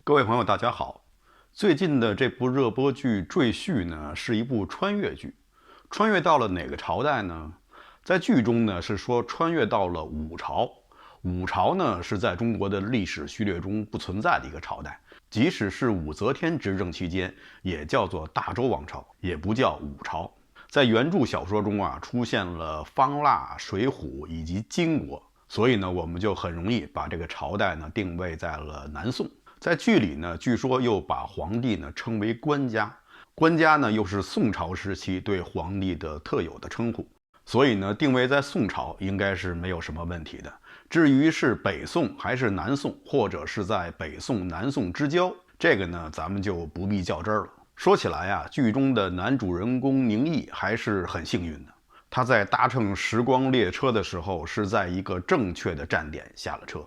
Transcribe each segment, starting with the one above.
各位朋友，大家好。最近的这部热播剧《赘婿》呢，是一部穿越剧。穿越到了哪个朝代呢？在剧中呢，是说穿越到了武朝。武朝呢，是在中国的历史序列中不存在的一个朝代，即使是武则天执政期间，也叫做大周王朝，也不叫武朝。在原著小说中啊，出现了方腊、水浒以及金国，所以呢，我们就很容易把这个朝代呢定位在了南宋。在剧里呢，据说又把皇帝呢称为官家，官家呢又是宋朝时期对皇帝的特有的称呼，所以呢定位在宋朝应该是没有什么问题的。至于是北宋还是南宋，或者是在北宋南宋之交，这个呢咱们就不必较真了。说起来啊，剧中的男主人公宁毅还是很幸运的，他在搭乘时光列车的时候是在一个正确的站点下了车。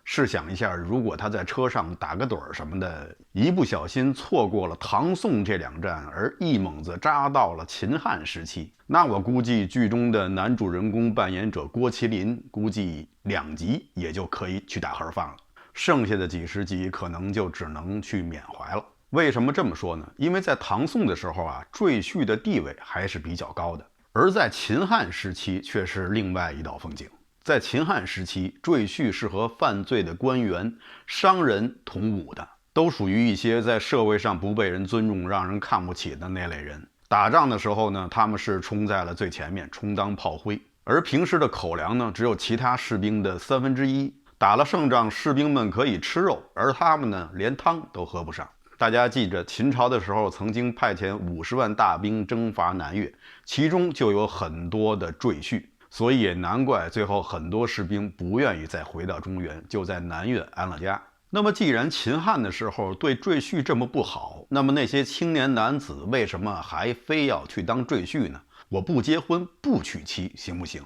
试想一下，如果他在车上打个盹儿什么的，一不小心错过了唐宋这两站，而一猛子扎到了秦汉时期，那我估计剧中的男主人公扮演者郭麒麟估计2集也就可以去打盒饭了，剩下的几十集可能就只能去缅怀了。为什么这么说呢？因为在唐宋的时候啊，赘婿的地位还是比较高的，而在秦汉时期却是另外一道风景。在秦汉时期，赘婿是和犯罪的官员、商人同伍的，都属于一些在社会上不被人尊重、让人看不起的那类人。打仗的时候呢，他们是冲在了最前面，充当炮灰，而平时的口粮呢，只有其他士兵的1/3。打了胜仗，士兵们可以吃肉，而他们呢，连汤都喝不上。大家记着，秦朝的时候曾经派遣50万大兵征伐南越，其中就有很多的赘婿。所以也难怪最后很多士兵不愿意再回到中原，就在南越安了家。那么既然秦汉的时候对赘婿这么不好，那么那些青年男子为什么还非要去当赘婿呢？我不结婚不娶妻行不行？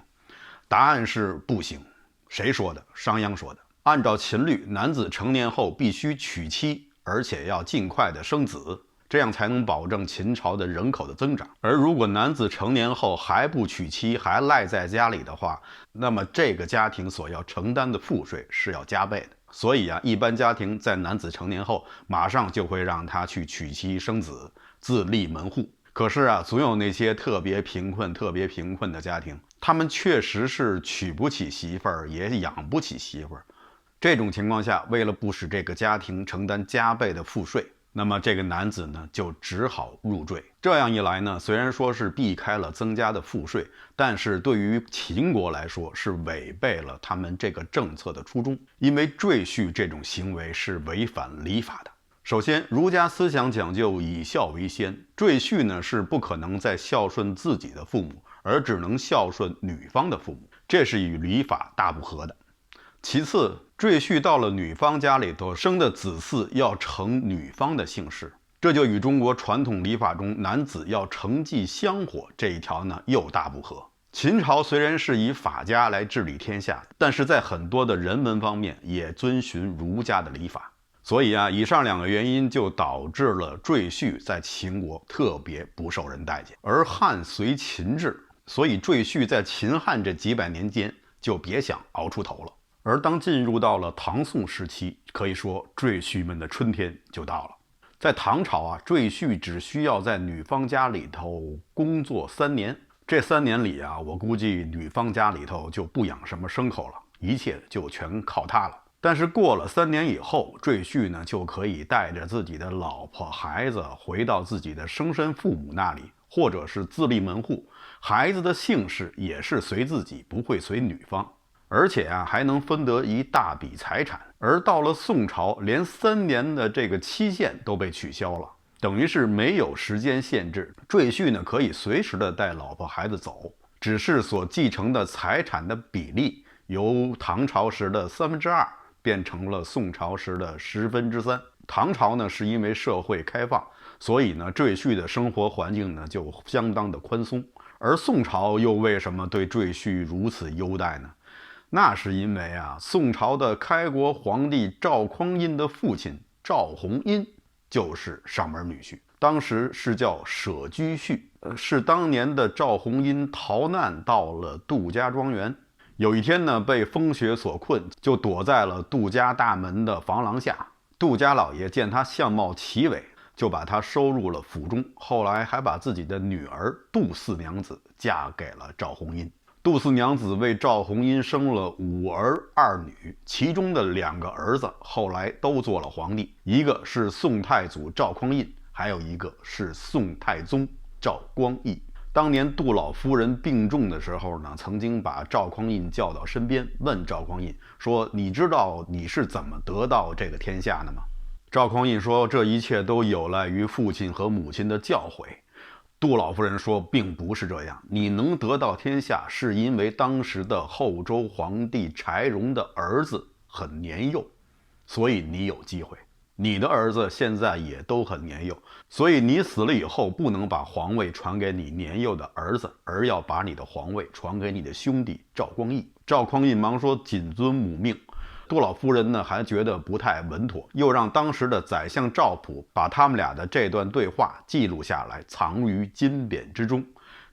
答案是不行。谁说的？商鞅说的。按照秦律，男子成年后必须娶妻，而且要尽快的生子，这样才能保证秦朝的人口的增长。而如果男子成年后还不娶妻，还赖在家里的话，那么这个家庭所要承担的赋税是要加倍的。所以啊，一般家庭在男子成年后，马上就会让他去娶妻生子，自立门户。可是啊，总有那些特别贫困的家庭，他们确实是娶不起媳妇儿，也养不起媳妇儿。这种情况下，为了不使这个家庭承担加倍的赋税，那么这个男子呢，就只好入赘。这样一来呢，虽然说是避开了增加的赋税，但是对于秦国来说是违背了他们这个政策的初衷，因为赘婿这种行为是违反礼法的。首先，儒家思想讲究以孝为先，赘婿呢是不可能再孝顺自己的父母，而只能孝顺女方的父母，这是与礼法大不合的。其次，赘婿到了女方家里头生的子嗣要承女方的姓氏，这就与中国传统礼法中男子要承继香火这一条呢又大不合。秦朝虽然是以法家来治理天下，但是在很多的人文方面也遵循儒家的礼法。所以啊，以上2个原因就导致了赘婿在秦国特别不受人待见。而汉随秦制，所以赘婿在秦汉这几百年间就别想熬出头了。而当进入到了唐宋时期，可以说赘婿们的春天就到了。在唐朝啊，赘婿只需要在女方家里头工作3年，这3年里啊，我估计女方家里头就不养什么牲口了，一切就全靠他了。但是过了3年以后，赘婿呢就可以带着自己的老婆孩子回到自己的生身父母那里，或者是自立门户，孩子的姓氏也是随自己，不会随女方。而且啊，还能分得一大笔财产。而到了宋朝，连3年的这个期限都被取消了，等于是没有时间限制。赘婿呢，可以随时的带老婆孩子走，只是所继承的财产的比例由唐朝时的2/3变成了宋朝时的3/10。唐朝呢，是因为社会开放，所以呢，赘婿的生活环境呢就相当的宽松。而宋朝又为什么对赘婿如此优待呢？那是因为啊，宋朝的开国皇帝赵匡胤的父亲赵弘殷就是上门女婿，当时是叫舍居婿，是当年的赵弘殷逃难到了杜家庄园，有一天呢，被风雪所困，就躲在了杜家大门的房廊下，杜家老爷见他相貌奇伟，就把他收入了府中，后来还把自己的女儿杜四娘子嫁给了赵弘殷。杜四娘子为赵弘殷生了5儿2女，其中的2个儿子后来都做了皇帝，一个是宋太祖赵匡胤，还有一个是宋太宗赵光义。当年杜老夫人病重的时候呢，曾经把赵匡胤叫到身边，问赵匡胤说：“你知道你是怎么得到这个天下的吗？”赵匡胤说：“这一切都有赖于父亲和母亲的教诲。”杜老夫人说：“并不是这样，你能得到天下，是因为当时的后周皇帝柴荣的儿子很年幼，所以你有机会。你的儿子现在也都很年幼，所以你死了以后，不能把皇位传给你年幼的儿子，而要把你的皇位传给你的兄弟赵光义。”赵匡胤忙说：“谨遵母命。”杜老夫人呢还觉得不太稳妥，又让当时的宰相赵普把他们俩的这段对话记录下来，藏于金匾之中。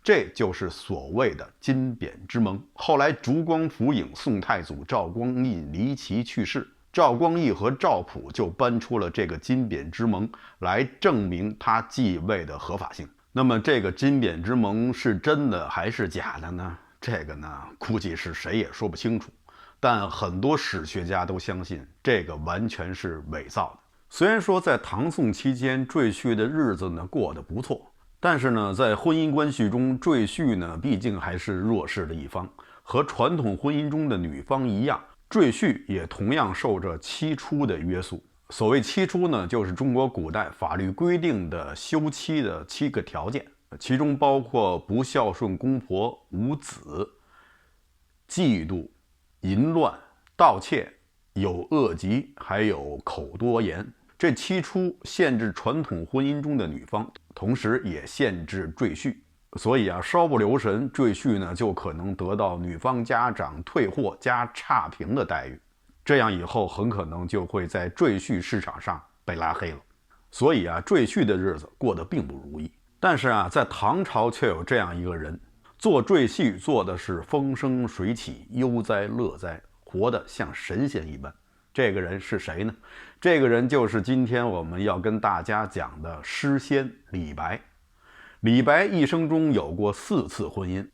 这就是所谓的金匾之盟。后来烛光浮影，宋太祖赵光义离奇去世，赵光义和赵普就搬出了这个金匾之盟来证明他继位的合法性。那么这个金匾之盟是真的还是假的呢？这个呢估计是谁也说不清楚，但很多史学家都相信这个完全是伪造的。虽然说在唐宋期间赘婿的日子呢过得不错，但是呢在婚姻关系中，赘婿呢毕竟还是弱势的一方，和传统婚姻中的女方一样，赘婿也同样受着妻出的约束。所谓妻出呢，就是中国古代法律规定的休妻的7个条件，其中包括不孝顺公婆、无子、嫉妒、淫乱、盗窃、有恶疾，还有口多言。这妻出限制传统婚姻中的女方，同时也限制赘婿。所以啊，稍不留神，赘婿呢就可能得到女方家长退货加差评的待遇，这样以后很可能就会在赘婿市场上被拉黑了。所以啊，赘婿的日子过得并不如意。但是啊，在唐朝却有这样一个人，做赘婿做的是风生水起、悠哉乐哉，活得像神仙一般。这个人是谁呢？这个人就是今天我们要跟大家讲的诗仙李白。李白一生中有过4次婚姻，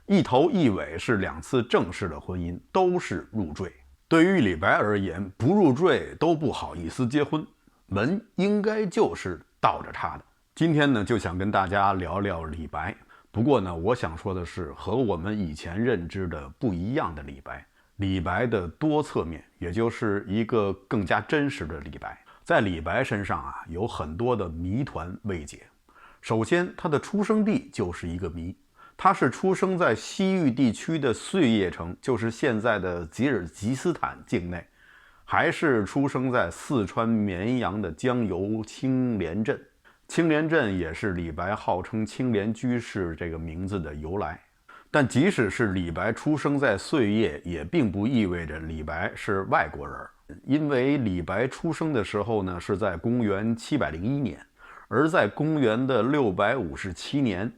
一头一尾是2次正式的婚姻，都是入赘。对于李白而言，不入赘都不好意思结婚，门应该就是倒着插的。今天呢，就想跟大家聊聊李白。不过呢，我想说的是，和我们以前认知的不一样的李白。李白的多侧面，也就是一个更加真实的李白。在李白身上啊，有很多的谜团未解。首先，他的出生地就是一个谜。他是出生在西域地区的碎叶城，就是现在的吉尔吉斯坦境内，还是出生在四川绵阳的江油青莲镇。青莲镇也是李白号称青莲居士这个名字的由来。但即使是李白出生在碎叶，也并不意味着李白是外国人，因为李白出生的时候呢，是在公元701年，而在公元的657年，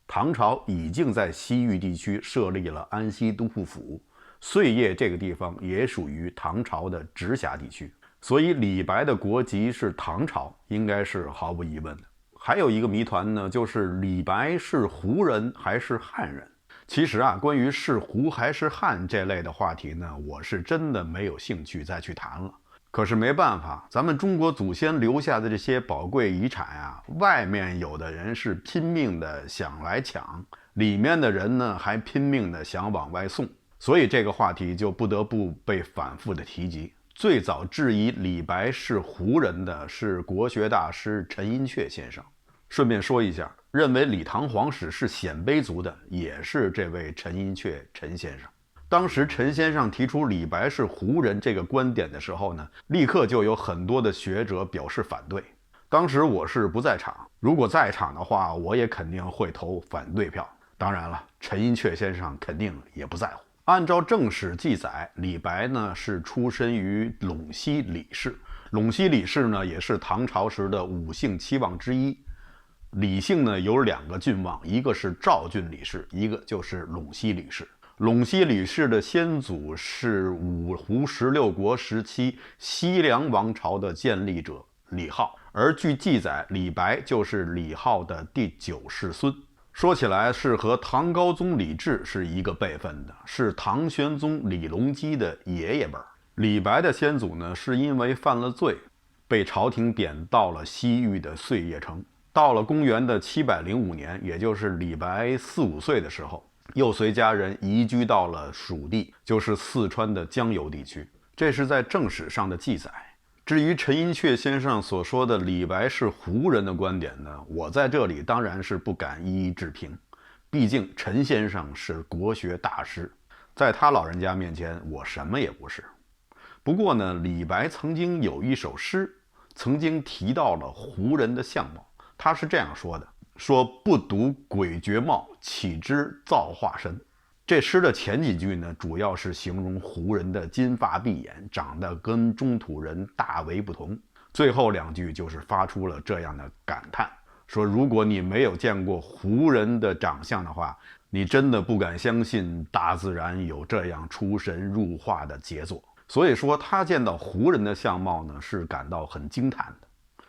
唐朝已经在西域地区设立了安西都护府，碎叶这个地方也属于唐朝的直辖地区，所以李白的国籍是唐朝，应该是毫无疑问的。还有一个谜团呢，就是李白是胡人还是汉人？其实啊，关于是胡还是汉这类的话题呢，我是真的没有兴趣再去谈了。可是没办法，咱们中国祖先留下的这些宝贵遗产啊，外面有的人是拼命的想来抢，里面的人呢还拼命的想往外送，所以这个话题就不得不被反复的提及。最早质疑李白是胡人的是国学大师陈寅恪先生。顺便说一下，认为李唐皇室是鲜卑族的也是这位陈寅恪陈先生。当时陈先生提出李白是胡人这个观点的时候呢，立刻就有很多的学者表示反对。当时我是不在场，如果在场的话，我也肯定会投反对票。当然了，陈寅恪先生肯定也不在乎。按照正史记载，李白呢是出身于陇西李氏。陇西李氏呢也是唐朝时的5姓7望之一。李姓呢有2个郡望，一个是赵郡李氏，一个就是陇西李氏。陇西李氏的先祖是五胡16国时期西凉王朝的建立者李浩，而据记载，李白就是李浩的第9世孙。说起来是和唐高宗李治是一个辈分的，是唐玄宗李隆基的爷爷辈。李白的先祖呢，是因为犯了罪，被朝廷贬到了西域的碎叶城。到了公元的705年，也就是李白4、5岁的时候，又随家人移居到了蜀地，就是四川的江油地区。这是在正史上的记载。至于陈寅恪先生所说的李白是胡人的观点呢，我在这里当然是不敢一一置评，毕竟陈先生是国学大师，在他老人家面前，我什么也不是。不过呢，李白曾经有一首诗，曾经提到了胡人的相貌，他是这样说的：说不独鬼绝貌，岂知造化深。这诗的前几句呢，主要是形容胡人的金发碧眼，长得跟中土人大为不同。最后2句就是发出了这样的感叹，说如果你没有见过胡人的长相的话，你真的不敢相信大自然有这样出神入化的杰作。所以说他见到胡人的相貌呢，是感到很惊叹的。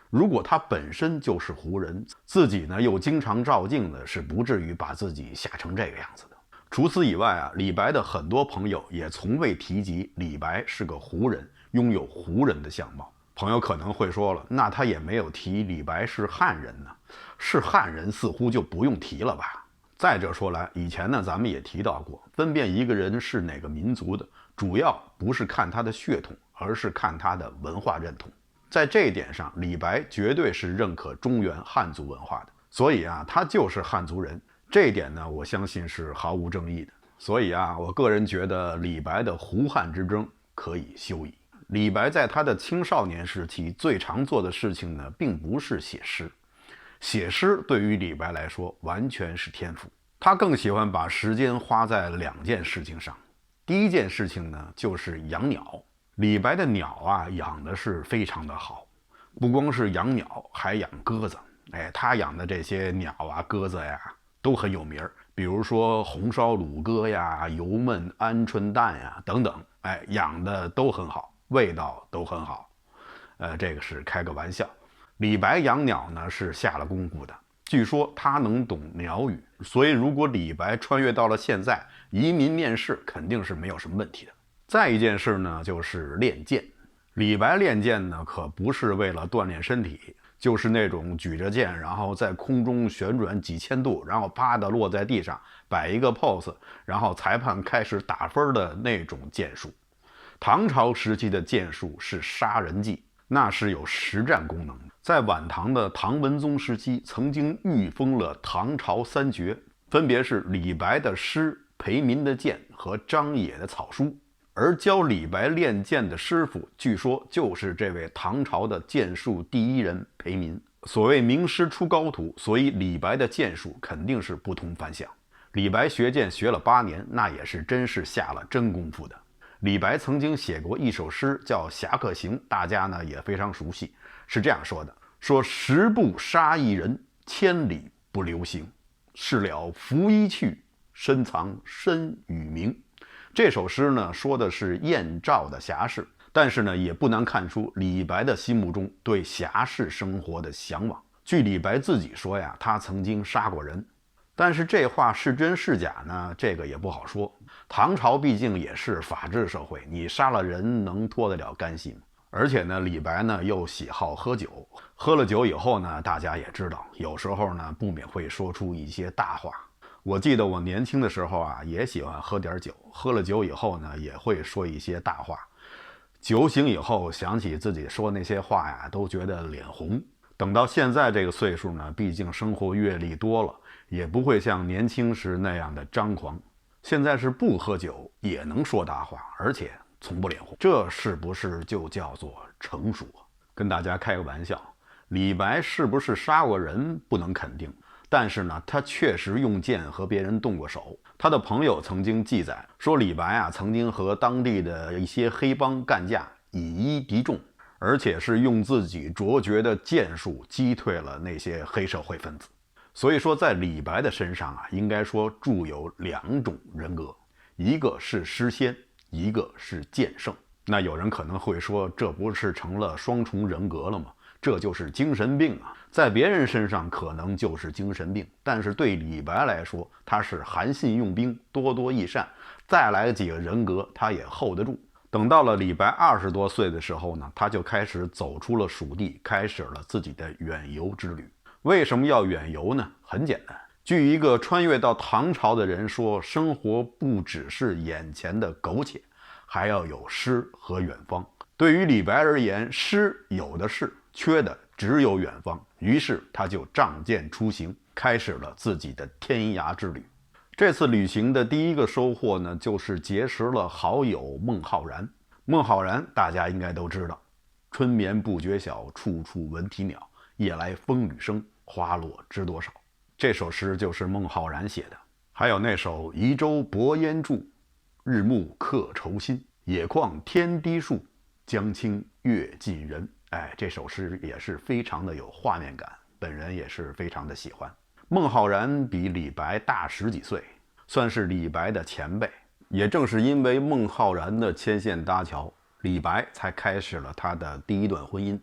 如果他本身就是胡人，自己呢又经常照镜子，是不至于把自己吓成这个样子的。除此以外啊，李白的很多朋友也从未提及李白是个胡人，拥有胡人的相貌。朋友可能会说了，那他也没有提李白是汉人呢，是汉人似乎就不用提了吧。再者说来，以前呢咱们也提到过，分辨一个人是哪个民族的，主要不是看他的血统，而是看他的文化认同。在这一点上，李白绝对是认可中原汉族文化的，所以啊，他就是汉族人。这一点呢，我相信是毫无争议的。所以啊，我个人觉得李白的胡汉之争可以休矣。李白在他的青少年时期最常做的事情呢，并不是写诗。写诗对于李白来说完全是天赋，他更喜欢把时间花在2件事情上。第一件事情呢，就是养鸟。李白的鸟啊，养的是非常的好，不光是养鸟，还养鸽子。他养的这些鸟啊、鸽子呀，都很有名，比如说红烧乳鸽呀、油焖鹌鹑蛋呀等等，养的都很好，味道都很好。这个是开个玩笑。李白养鸟呢是下了功夫的，据说他能懂鸟语，所以如果李白穿越到了现在，移民面试肯定是没有什么问题的。再一件事呢，就是练剑。李白练剑呢，可不是为了锻炼身体，就是那种举着剑，然后在空中旋转几千度，然后啪的落在地上，摆一个 pose， 然后裁判开始打分的那种剑术。唐朝时期的剑术是杀人技，那是有实战功能的。在晚唐的唐文宗时期，曾经御封了唐朝3绝，分别是李白的诗、裴民的剑和张野的草书。而教李白练剑的师傅，据说就是这位唐朝的剑术第一人裴民。所谓名师出高徒，所以李白的剑术肯定是不同凡响。李白学剑学了8年，那也是真是下了真功夫的。李白曾经写过一首诗叫《侠客行》，大家呢也非常熟悉，是这样说的：说10步杀一人，千里不留行，事了拂衣去，深藏身与名。这首诗呢，说的是燕赵的侠士，但是呢，也不难看出李白的心目中对侠士生活的向往。据李白自己说呀，他曾经杀过人，但是这话是真是假呢？这个也不好说。唐朝毕竟也是法治社会，你杀了人能脱得了干系吗？而且呢，李白呢又喜好喝酒，喝了酒以后呢，大家也知道，有时候呢不免会说出一些大话。我记得我年轻的时候啊，也喜欢喝点酒，喝了酒以后呢，也会说一些大话。酒醒以后，想起自己说那些话呀，都觉得脸红。等到现在这个岁数呢，毕竟生活阅历多了，也不会像年轻时那样的张狂。现在是不喝酒也能说大话，而且从不脸红，这是不是就叫做成熟啊？跟大家开个玩笑，李白是不是杀过人不能肯定，但是呢，他确实用剑和别人动过手。他的朋友曾经记载说，李白啊曾经和当地的一些黑帮干架，以一敌众，而且是用自己卓绝的剑术击退了那些黑社会分子。所以说，在李白的身上啊，应该说住有2种人格，一个是诗仙，一个是剑圣。那有人可能会说，这不是成了双重人格了吗？这就是精神病啊！在别人身上可能就是精神病，但是对李白来说，他是韩信用兵，多多益善，再来几个人格他也 hold 得住。等到了李白20多岁的时候呢，他就开始走出了蜀地，开始了自己的远游之旅。为什么要远游呢？很简单，据一个穿越到唐朝的人说，生活不只是眼前的苟且，还要有诗和远方。对于李白而言，诗有的是，缺的只有远方。于是他就仗剑出行，开始了自己的天涯之旅。这次旅行的第一个收获呢，就是结识了好友孟浩然。孟浩然大家应该都知道，春眠不觉晓，处处闻啼鸟，夜来风雨声，花落知多少。这首诗就是孟浩然写的。还有那首移舟泊烟渚，日暮客愁新，野旷天低树，江清月近人。这首诗也是非常的有画面感，本人也是非常的喜欢。孟浩然比李白大10几岁，算是李白的前辈。也正是因为孟浩然的牵线搭桥，李白才开始了他的第一段婚姻。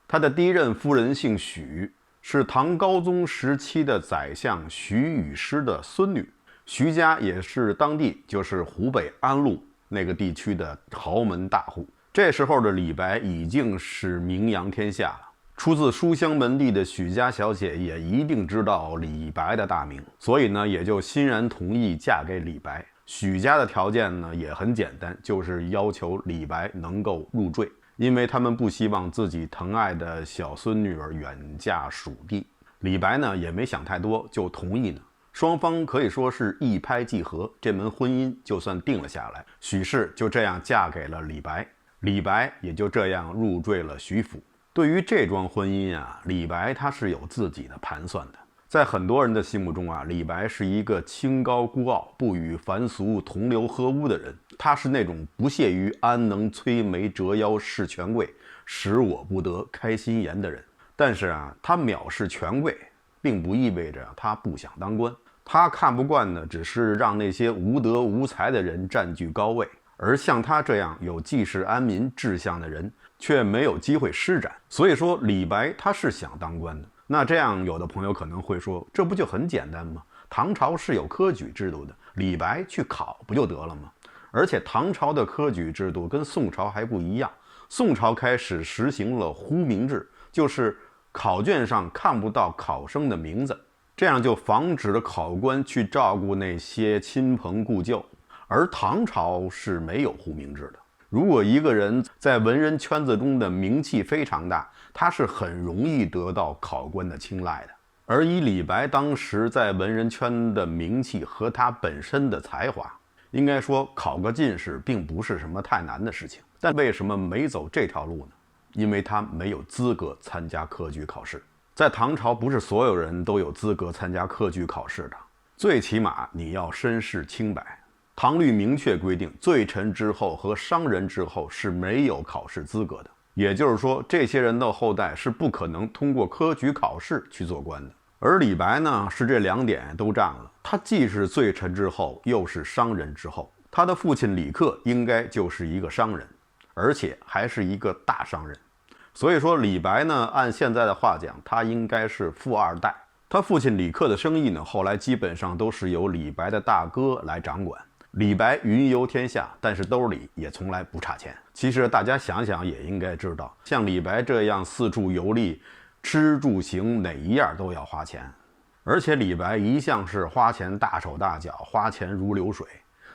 他的第一任夫人姓许，是唐高宗时期的宰相徐与师的孙女。徐家也是当地就是湖北安陆那个地区的豪门大户。这时候的李白已经是名扬天下了。出自书香门第的许家小姐也一定知道李白的大名，所以呢，也就欣然同意嫁给李白。许家的条件呢也很简单，就是要求李白能够入赘，因为他们不希望自己疼爱的小孙女儿远嫁蜀地。李白呢也没想太多，就同意呢。双方可以说是一拍即合，这门婚姻就算定了下来。许氏就这样嫁给了李白，李白也就这样入赘了徐府。对于这桩婚姻啊，李白他是有自己的盘算的。在很多人的心目中啊，李白是一个清高孤傲、不与凡俗同流合污的人。他是那种不屑于安能摧眉折腰事权贵，使我不得开心颜的人。但是啊，他藐视权贵，并不意味着他不想当官。他看不惯的只是让那些无德无才的人占据高位，而像他这样有济世安民志向的人却没有机会施展。所以说李白他是想当官的。那这样有的朋友可能会说，这不就很简单吗？唐朝是有科举制度的，李白去考不就得了吗？而且唐朝的科举制度跟宋朝还不一样，宋朝开始实行了呼名制，就是考卷上看不到考生的名字，这样就防止了考官去照顾那些亲朋故旧。而唐朝是没有呼名制的，如果一个人在文人圈子中的名气非常大，他是很容易得到考官的青睐的。而以李白当时在文人圈的名气和他本身的才华，应该说考个进士并不是什么太难的事情。但为什么没走这条路呢？因为他没有资格参加科举考试。在唐朝，不是所有人都有资格参加科举考试的，最起码你要身世清白。唐律明确规定，罪臣之后和商人之后是没有考试资格的。也就是说，这些人的后代是不可能通过科举考试去做官的。而李白呢，是这2点都占了，他既是罪臣之后，又是商人之后。他的父亲李克应该就是一个商人，而且还是一个大商人。所以说李白呢，按现在的话讲，他应该是富2代。他父亲李克的生意呢，后来基本上都是由李白的大哥来掌管。李白云游天下，但是兜里也从来不差钱。其实大家想想也应该知道，像李白这样四处游历，吃住行哪一样都要花钱。而且李白一向是花钱大手大脚，花钱如流水。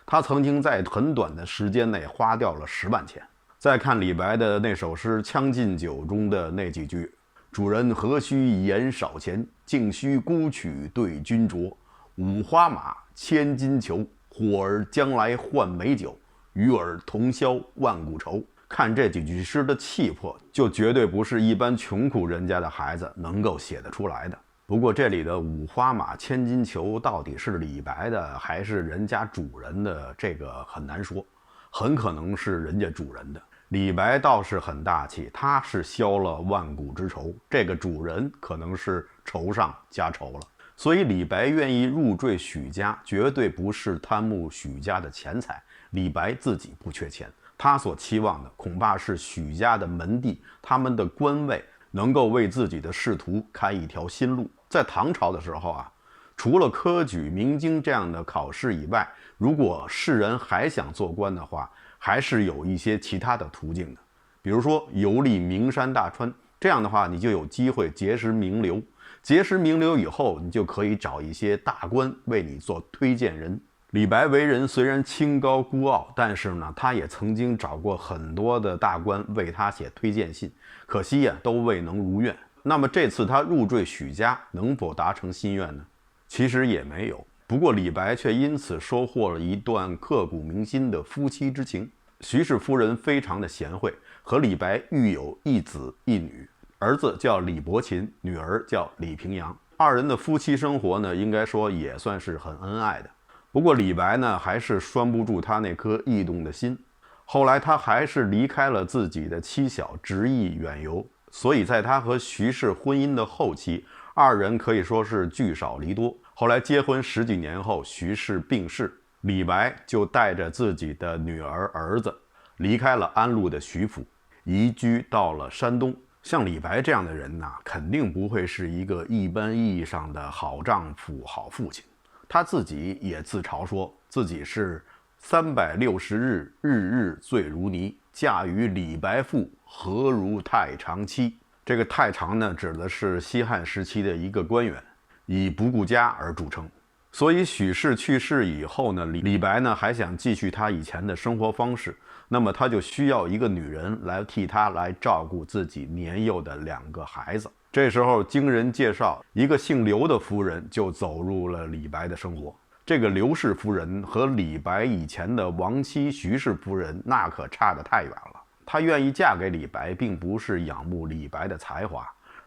他曾经在很短的时间内花掉了10万钱。再看李白的那首诗《将进酒》中的那几句：主人何须言少钱，径须沽取对君酌。五花马，千金裘，伙儿将来换美酒，与尔同销万古愁。看这几句诗的气魄，就绝对不是一般穷苦人家的孩子能够写得出来的。不过这里的五花马千金裘到底是李白的还是人家主人的，这个很难说，很可能是人家主人的。李白倒是很大气，他是消了万古之愁，这个主人可能是愁上加愁了。所以李白愿意入赘许家，绝对不是贪慕许家的钱财。李白自己不缺钱，他所期望的恐怕是许家的门第，他们的官位能够为自己的仕途开一条新路。在唐朝的时候啊，除了科举、明经这样的考试以外，如果士人还想做官的话，还是有一些其他的途径的。比如说游历名山大川，这样的话你就有机会结识名流，结识名流以后，你就可以找一些大官为你做推荐人。李白为人虽然清高孤傲，但是呢，他也曾经找过很多的大官为他写推荐信，可惜呀，都未能如愿。那么这次他入赘许家，能否达成心愿呢？其实也没有。不过李白却因此收获了一段刻骨铭心的夫妻之情。徐氏夫人非常的贤惠，和李白育有一子一女，儿子叫李伯禽，女儿叫李平阳。二人的夫妻生活呢，应该说也算是很恩爱的。不过李白呢，还是拴不住他那颗异动的心。后来他还是离开了自己的妻小，执意远游。所以在他和徐氏婚姻的后期，二人可以说是聚少离多。后来结婚10几年后，徐氏病逝，李白就带着自己的女儿儿子离开了安陆的徐府，移居到了山东。像李白这样的人呢，肯定不会是一个一般意义上的好丈夫、好父亲。他自己也自嘲说自己是360日，日日醉如泥，嫁与李白妇，何如太常妻。这个太常呢，指的是西汉时期的一个官员，以不顾家而著称。所以许氏去世以后呢，李白呢还想继续他以前的生活方式，那么他就需要一个女人来替他来照顾自己年幼的2个孩子。这时候经人介绍，一个姓刘的夫人就走入了李白的生活。这个刘氏夫人和李白以前的亡妻徐氏夫人那可差得太远了。她愿意嫁给李白，并不是仰慕李白的才华，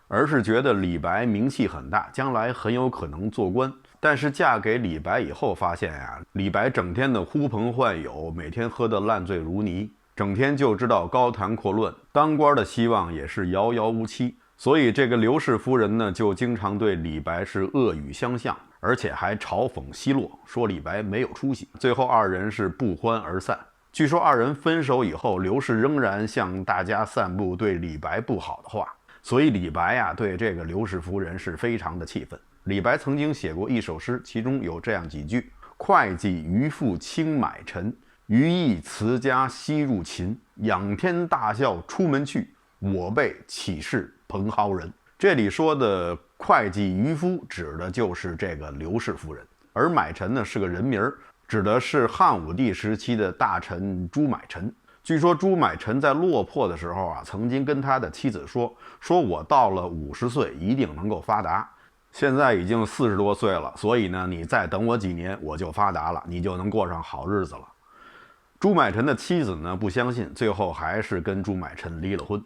而是觉得李白名气很大，将来很有可能做官。但是嫁给李白以后发现呀，李白整天的呼朋唤友，每天喝得烂醉如泥，整天就知道高谈阔论，当官的希望也是遥遥无期。所以这个刘氏夫人呢，就经常对李白是恶语相向，而且还嘲讽奚落，说李白没有出息。最后二人是不欢而散。据说二人分手以后，刘氏仍然向大家散布对李白不好的话，所以李白呀，对这个刘氏夫人是非常的气愤。李白曾经写过一首诗，其中有这样几句：会稽渔父轻买臣，余亦辞家西入秦。仰天大笑出门去，我辈岂是蓬蒿人。这里说的会稽渔夫指的就是这个刘氏夫人，而买臣呢是个人名，指的是汉武帝时期的大臣朱买臣。据说朱买臣在落魄的时候啊，曾经跟他的妻子说我到了50岁一定能够发达，现在已经40多岁了，所以呢你再等我几年我就发达了，你就能过上好日子了。朱买臣的妻子呢不相信，最后还是跟朱买臣离了婚。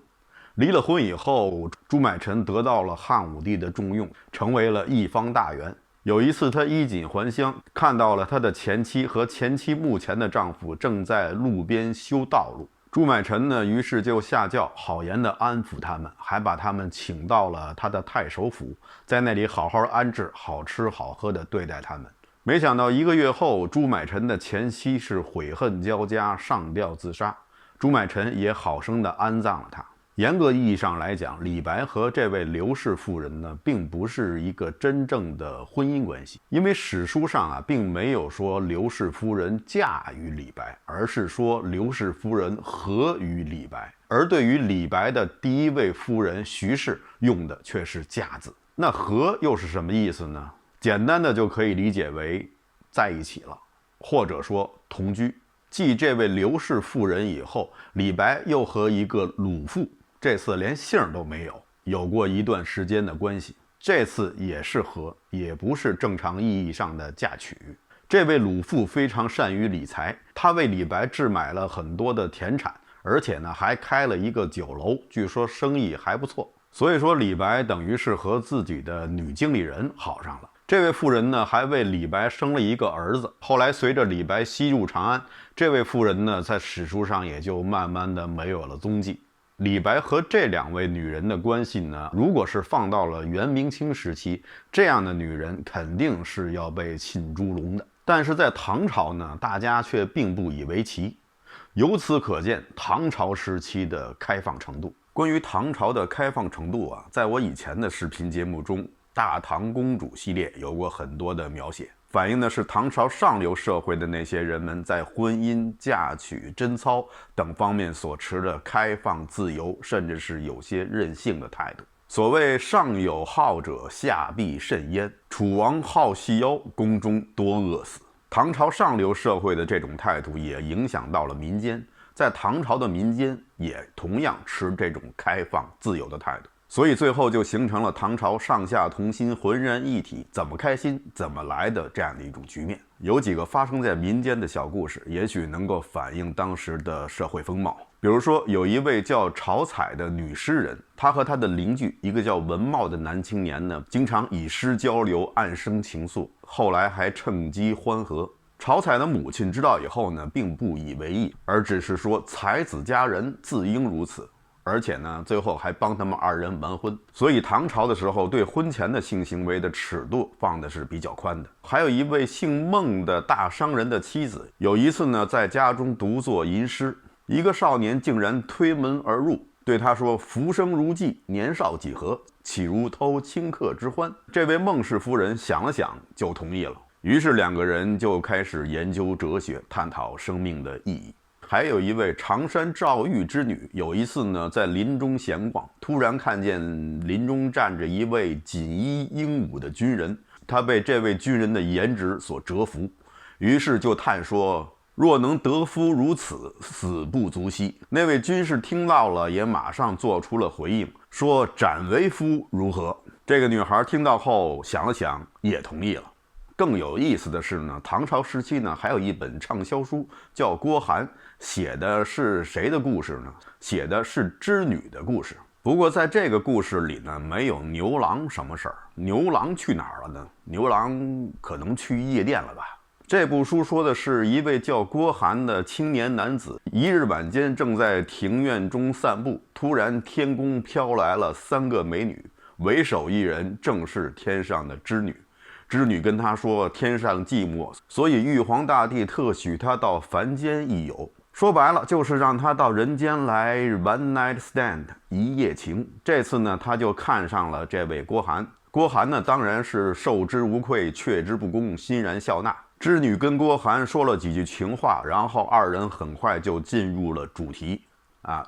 离了婚以后，朱买臣得到了汉武帝的重用，成为了一方大员。有一次他衣锦还乡，看到了他的前妻和前妻目前的丈夫正在路边修道路。朱买臣呢，于是就下轿好言的安抚他们，还把他们请到了他的太守府，在那里好好安置，好吃好喝的对待他们。没想到1个月后，朱买臣的前妻是悔恨交加，上吊自杀。朱买臣也好生的安葬了他。严格意义上来讲，李白和这位刘氏妇人呢，并不是一个真正的婚姻关系，因为史书上啊，并没有说刘氏夫人嫁与李白，而是说刘氏夫人合与李白。而对于李白的第一位夫人徐氏，用的却是嫁字。那合又是什么意思呢？简单的就可以理解为在一起了，或者说同居。继这位刘氏妇人以后，李白又和一个鲁妇，这次连姓都没有，有过一段时间的关系。这次也是合，也不是正常意义上的嫁娶。这位鲁妇非常善于理财，她为李白置买了很多的田产，而且呢还开了一个酒楼，据说生意还不错。所以说李白等于是和自己的女经理人好上了。这位妇人呢还为李白生了一个儿子，后来随着李白西入长安，这位妇人呢在史书上也就慢慢的没有了踪迹。李白和这两位女人的关系呢，如果是放到了元明清时期，这样的女人肯定是要被浸猪笼的。但是在唐朝呢，大家却并不以为奇，由此可见唐朝时期的开放程度。关于唐朝的开放程度啊，在我以前的视频节目中，大唐公主系列有过很多的描写，反映的是唐朝上流社会的那些人们在婚姻、嫁娶、贞操等方面所持的开放、自由，甚至是有些任性的态度。所谓上有好者，下必甚焉。楚王好细腰，宫中多饿死。唐朝上流社会的这种态度也影响到了民间，在唐朝的民间也同样持这种开放、自由的态度。所以最后就形成了唐朝上下同心、浑然一体，怎么开心怎么来的这样的一种局面。有几个发生在民间的小故事，也许能够反映当时的社会风貌。比如说，有一位叫晁彩的女诗人，她和她的邻居一个叫文茂的男青年呢，经常以诗交流，暗生情愫，后来还趁机欢合。晁彩的母亲知道以后呢，并不以为意，而只是说才子佳人自应如此。而且呢，最后还帮他们二人完婚。所以唐朝的时候，对婚前的性行为的尺度放的是比较宽的。还有一位姓孟的大商人的妻子，有一次呢，在家中独坐吟诗，一个少年竟然推门而入，对他说：“浮生如寄，年少几何？岂如偷顷刻之欢？”这位孟氏夫人想了想，就同意了。于是两个人就开始研究哲学，探讨生命的意义。还有一位常山赵玉之女，有一次呢，在林中闲逛，突然看见林中站着一位锦衣英武的军人，她被这位军人的颜值所折服，于是就叹说：“若能得夫如此，死不足惜。”那位军士听到了，也马上做出了回应，说：“斩为夫如何？”这个女孩听到后想了想，也同意了。更有意思的是呢，唐朝时期呢，还有一本畅销书叫《郭函》，写的是谁的故事呢？写的是织女的故事。不过在这个故事里呢，没有牛郎什么事儿。牛郎去哪儿了呢？牛郎可能去夜店了吧。这部书说的是一位叫郭函的青年男子，一日晚间正在庭院中散步，突然天宫飘来了3个美女，为首一人正是天上的织女。织女跟他说天上寂寞，所以玉皇大帝特许他到凡间一游，说白了就是让他到人间来 one night stand 一夜情。这次呢，他就看上了这位郭函。郭函呢，当然是受之无愧，却之不恭，欣然笑纳。织女跟郭函说了几句情话，然后二人很快就进入了主题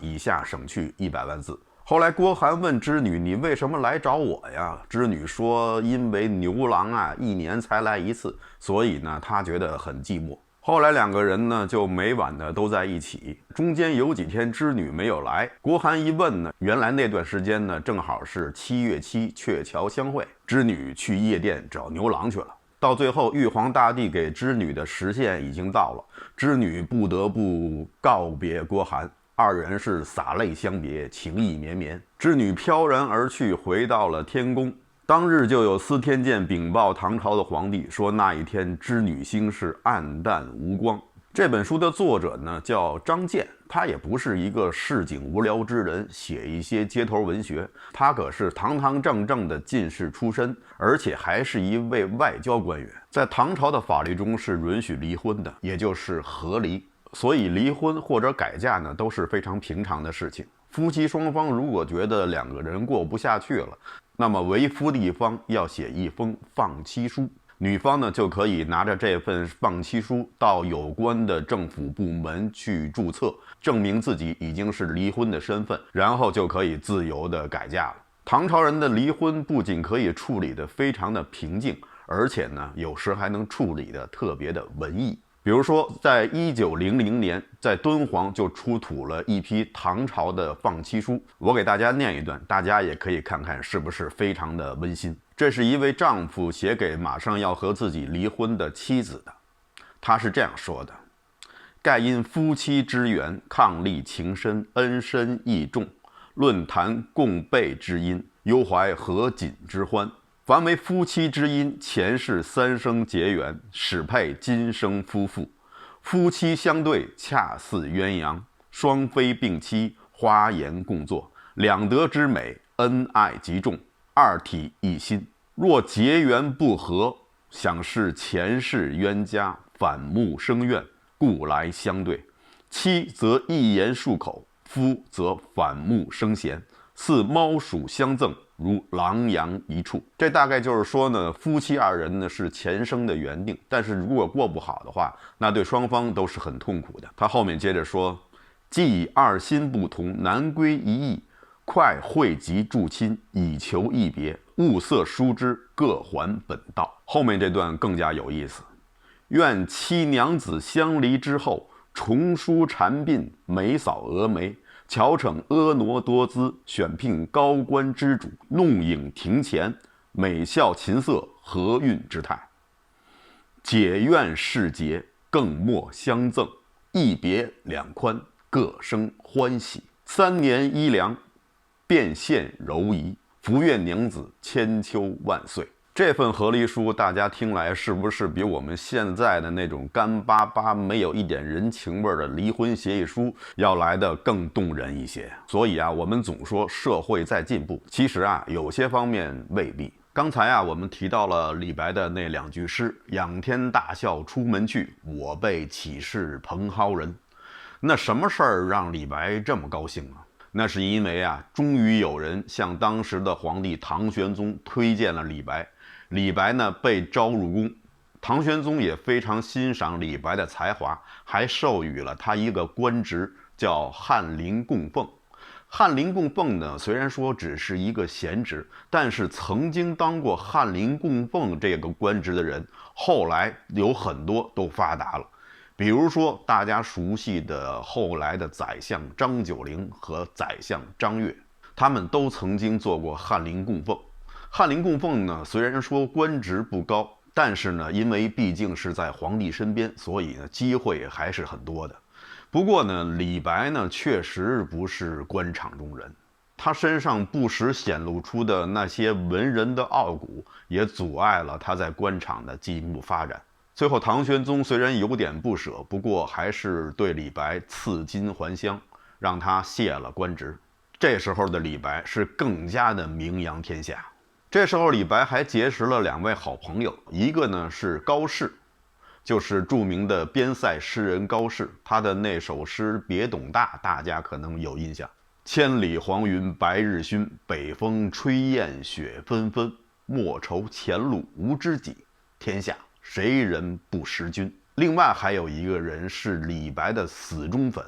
以下省去100万字。后来郭函问织女：“你为什么来找我呀？”织女说：“因为牛郎1年才来一次，所以呢，他觉得很寂寞。”后来两个人呢，就每晚的都在一起。中间有几天织女没有来，郭函一问呢，原来那段时间呢，正好是7月7鹊桥相会，织女去夜店找牛郎去了。到最后，玉皇大帝给织女的时限已经到了，织女不得不告别郭函。二人是洒泪相别，情意绵绵。织女飘然而去，回到了天宫。当日就有司天监禀报唐朝的皇帝，说那一天织女星是暗淡无光。这本书的作者呢叫张健，他也不是一个市井无聊之人，写一些街头文学。他可是堂堂正正的进士出身，而且还是一位外交官员。在唐朝的法律中是允许离婚的，也就是和离。所以离婚或者改嫁呢，都是非常平常的事情。夫妻双方如果觉得两个人过不下去了，那么为夫的一方要写一封放妻书，女方呢就可以拿着这份放妻书到有关的政府部门去注册，证明自己已经是离婚的身份，然后就可以自由的改嫁了。唐朝人的离婚不仅可以处理的非常的平静，而且呢有时还能处理的特别的文艺。比如说在1900年，在敦煌就出土了一批唐朝的放妻书，我给大家念一段，大家也可以看看是不是非常的温馨。这是一位丈夫写给马上要和自己离婚的妻子的，他是这样说的：盖因夫妻之缘，伉俪情深，恩深义重，论谈共备之音，忧怀合锦之欢。凡为夫妻之音，前世3生结缘，始配今生夫妇。夫妻相对，恰似鸳鸯，双飞并栖，花颜共作，两德之美，恩爱极重，二体一心。若结缘不和，想是前世冤家，反目生怨，故来相对。妻则一言数口，夫则反目生嫌，似猫鼠相赠，如狼羊一处。这大概就是说呢，夫妻二人呢是前生的缘定，但是如果过不好的话，那对双方都是很痛苦的。他后面接着说，既二心不同，难归一意，快汇集助亲，以求一别，物色殊之，各还本道。后面这段更加有意思，愿妻娘子相离之后，重梳蝉鬓，眉扫蛾眉，巧逞婀娜多姿，选聘高官之主，弄影庭前，美笑琴瑟，和韵之态。解怨释结，更莫相赠，一别两宽，各生欢喜。3年衣凉，变现柔仪，福愿娘子千秋万岁。这份和离书，大家听来是不是比我们现在的那种干巴巴、没有一点人情味的离婚协议书要来的更动人一些？所以啊，我们总说社会在进步，其实啊，有些方面未必。刚才啊，我们提到了李白的那2句诗：“仰天大笑出门去，我辈岂是蓬蒿人。”那什么事儿让李白这么高兴啊？那是因为啊，终于有人向当时的皇帝唐玄宗推荐了李白。李白呢被招入宫，唐玄宗也非常欣赏李白的才华，还授予了他一个官职，叫翰林供奉。翰林供奉呢，虽然说只是一个闲职，但是曾经当过翰林供奉这个官职的人，后来有很多都发达了。比如说大家熟悉的后来的宰相张九龄和宰相张悦，他们都曾经做过翰林供奉。翰林供奉呢，虽然说官职不高，但是呢，因为毕竟是在皇帝身边，所以呢，机会还是很多的。不过呢，李白呢，确实不是官场中人，他身上不时显露出的那些文人的傲骨，也阻碍了他在官场的进一步发展。最后，唐玄宗虽然有点不舍，不过还是对李白赐金还乡，让他卸了官职。这时候的李白是更加的名扬天下。这时候李白还结识了2位好朋友，一个呢是高适，就是著名的边塞诗人高适，他的那首诗《别董大》大家可能有印象。千里黄云白日曛，北风吹雁雪纷纷，莫愁前路无知己，天下谁人不识君。另外还有一个人是李白的死忠粉，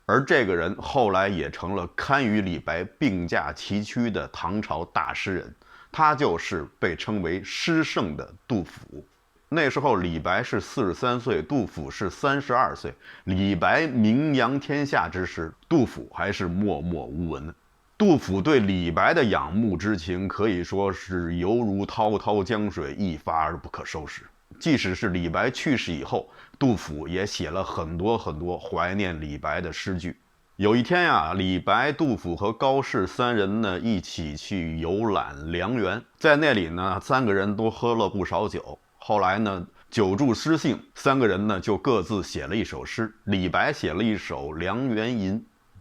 而这个人后来也成了堪与李白并驾齐驱的唐朝大诗人，他就是被称为诗圣的杜甫。那时候李白是43岁，杜甫是32岁。李白名扬天下之时，杜甫还是默默无闻的。杜甫对李白的仰慕之情可以说是犹如滔滔江水，一发而不可收拾。即使是李白去世以后，杜甫也写了很多怀念李白的诗句。有一天呀，李白、杜甫和高适3人呢一起去游览梁园，在那里呢，3个人都喝了不少酒。后来呢，酒助诗兴，3个人呢就各自写了一首诗。李白写了一首《梁园吟》，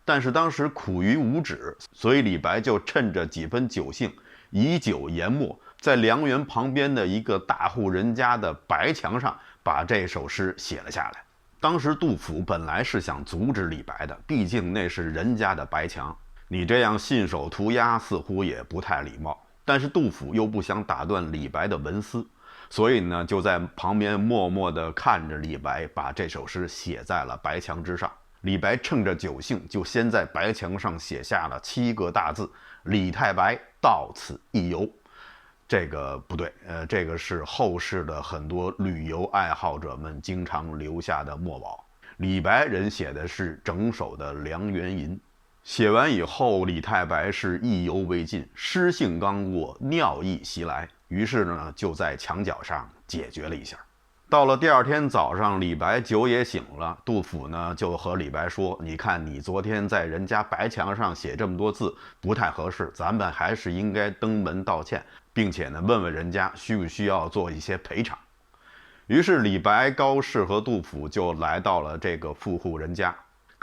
但是当时苦于无纸，所以李白就趁着几分酒兴，以酒研墨，在梁园旁边的一个大户人家的白墙上把这首诗写了下来。当时杜甫本来是想阻止李白的，毕竟那是人家的白墙，你这样信手涂鸦似乎也不太礼貌。但是杜甫又不想打断李白的文思，所以呢，就在旁边默默地看着李白把这首诗写在了白墙之上。李白趁着酒兴，就先在白墙上写下了7个大字：“李太白到此一游。”这个不对，这个是后世的很多旅游爱好者们经常留下的墨宝。李白人写的是整首的《梁园吟》，写完以后，李太白是意犹未尽，诗兴刚过，尿意袭来，于是呢，就在墙角上解决了一下。到了第2天早上，李白酒也醒了，杜甫呢就和李白说：“你看，你昨天在人家白墙上写这么多字，不太合适，咱们还是应该登门道歉，并且呢问问人家需不需要做一些赔偿。”于是李白、高适和杜甫就来到了这个富户人家。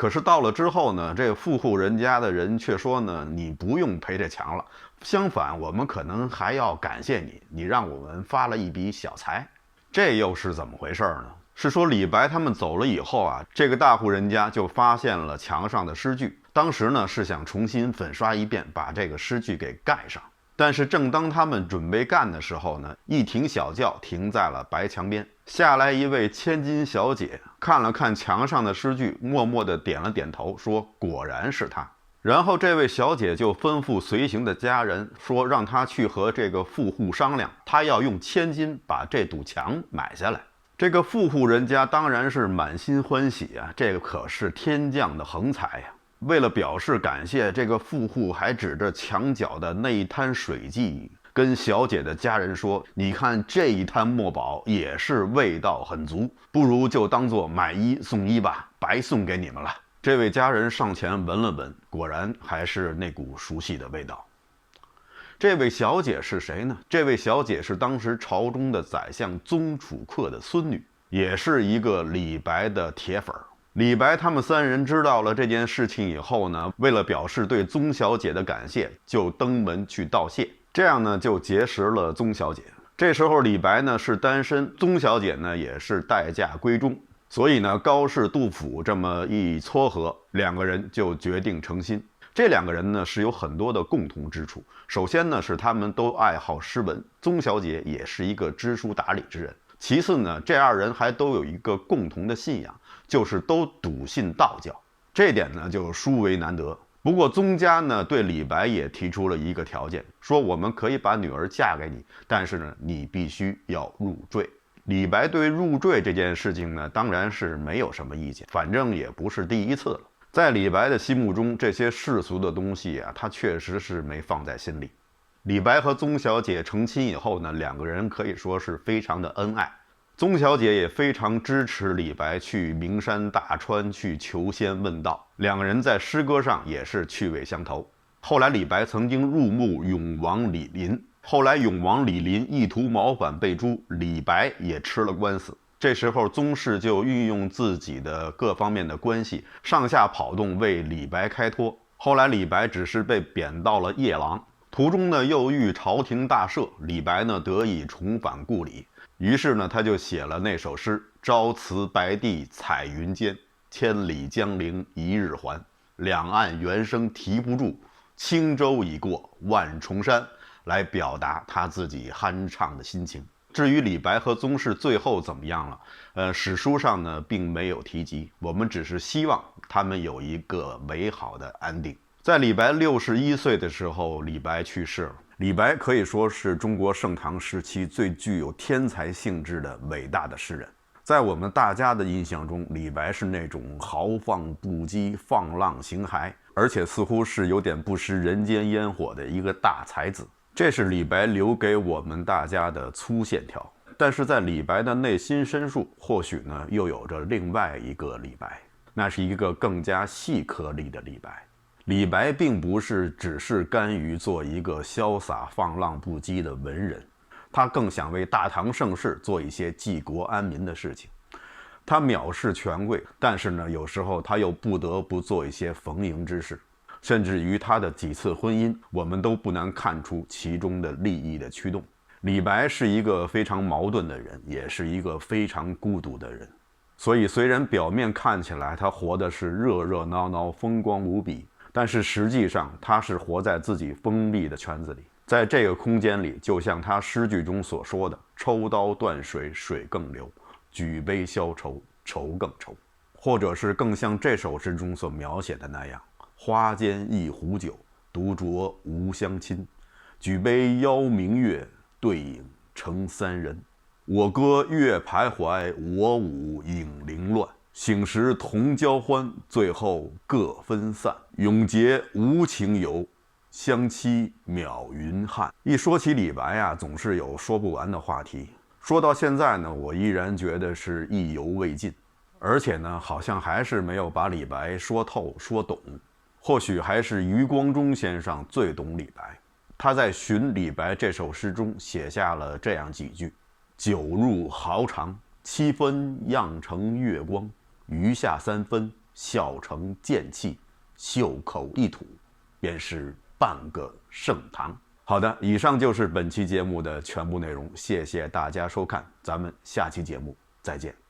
可是到了之后呢，这个富户人家的人却说呢，你不用赔这墙了，相反，我们可能还要感谢你，你让我们发了一笔小财。这又是怎么回事呢？是说李白他们走了以后啊，这个大户人家就发现了墙上的诗句，当时呢是想重新粉刷一遍，把这个诗句给盖上。但是正当他们准备干的时候呢，一停小轿停在了白墙边，下来一位千金小姐，看了看墙上的诗句，默默地点了点头，说果然是他。然后这位小姐就吩咐随行的家人说，让他去和这个富户商量，他要用千金把这堵墙买下来。这个富户人家当然是满心欢喜啊，这个可是天降的横财呀。为了表示感谢，这个富户还指着墙角的那一滩水迹，跟小姐的家人说，你看这一滩墨宝也是味道很足，不如就当做买一送一吧，白送给你们了。这位家人上前闻了闻，果然还是那股熟悉的味道。这位小姐是谁呢？这位小姐是当时朝中的宰相宗楚客的孙女，也是一个李白的铁粉。李白他们三人知道了这件事情以后呢，为了表示对宗小姐的感谢，就登门去道谢，这样呢就结识了宗小姐。这时候李白呢是单身，宗小姐呢也是待嫁闺中，所以呢高氏杜甫这么一撮合，两个人就决定成亲。这两个人呢是有很多的共同之处，首先呢是他们都爱好诗文，宗小姐也是一个知书达理之人。其次呢，这二人还都有一个共同的信仰，就是都笃信道教，这点呢就殊为难得。不过宗家呢对李白也提出了一个条件，说我们可以把女儿嫁给你，但是呢你必须要入赘。李白对入赘这件事情呢当然是没有什么意见，反正也不是第一次了。在李白的心目中，这些世俗的东西啊，他确实是没放在心里。李白和宗小姐成亲以后呢，两个人可以说是非常的恩爱。宗小姐也非常支持李白去名山大川去求仙问道，两个人在诗歌上也是趣味相投。后来李白曾经入慕永王李璘，后来永王李璘意图谋反被诛，李白也吃了官司。这时候宗室就运用自己的各方面的关系，上下跑动为李白开脱。后来李白只是被贬到了夜郎，途中呢又遇朝廷大赦，李白呢得以重返故里。于是呢他就写了那首诗，朝辞白帝彩云间，千里江陵一日还，两岸猿声啼不住，轻舟已过万重山，来表达他自己酣畅的心情。至于李白和宗室最后怎么样了，史书上呢并没有提及，我们只是希望他们有一个美好的安定。在李白61岁的时候，李白去世了。李白可以说是中国盛唐时期最具有天才性质的伟大的诗人。在我们大家的印象中，李白是那种豪放不羁、放浪形骸，而且似乎是有点不食人间烟火的一个大才子。这是李白留给我们大家的粗线条。但是在李白的内心深处，或许呢又有着另外一个李白，那是一个更加细颗粒的李白。李白并不是只是甘于做一个潇洒放浪不羁的文人，他更想为大唐盛世做一些济国安民的事情。他藐视权贵，但是呢有时候他又不得不做一些逢迎之事。甚至于他的几次婚姻，我们都不难看出其中的利益的驱动。李白是一个非常矛盾的人，也是一个非常孤独的人。所以虽然表面看起来他活的是热热闹闹、风光无比，但是实际上他是活在自己封闭的圈子里。在这个空间里，就像他诗句中所说的，抽刀断水，水更流，举杯消愁，愁更愁。或者是更像这首诗中所描写的那样，花间一壶酒，独酌无相亲。举杯邀明月，对影成三人。我歌月徘徊，我舞影零乱。醒时同交欢，最后各分散。永结无情游，相期邈云汉。一说起李白啊，总是有说不完的话题。说到现在呢，我依然觉得是意犹未尽，而且呢，好像还是没有把李白说透说懂。或许还是余光中先生最懂李白。他在《寻李白》这首诗中写下了这样几句：酒入豪肠，七分漾成月光，余下三分笑成剑气，袖口一吐，便是半个盛唐。好的，以上就是本期节目的全部内容，谢谢大家收看，咱们下期节目再见。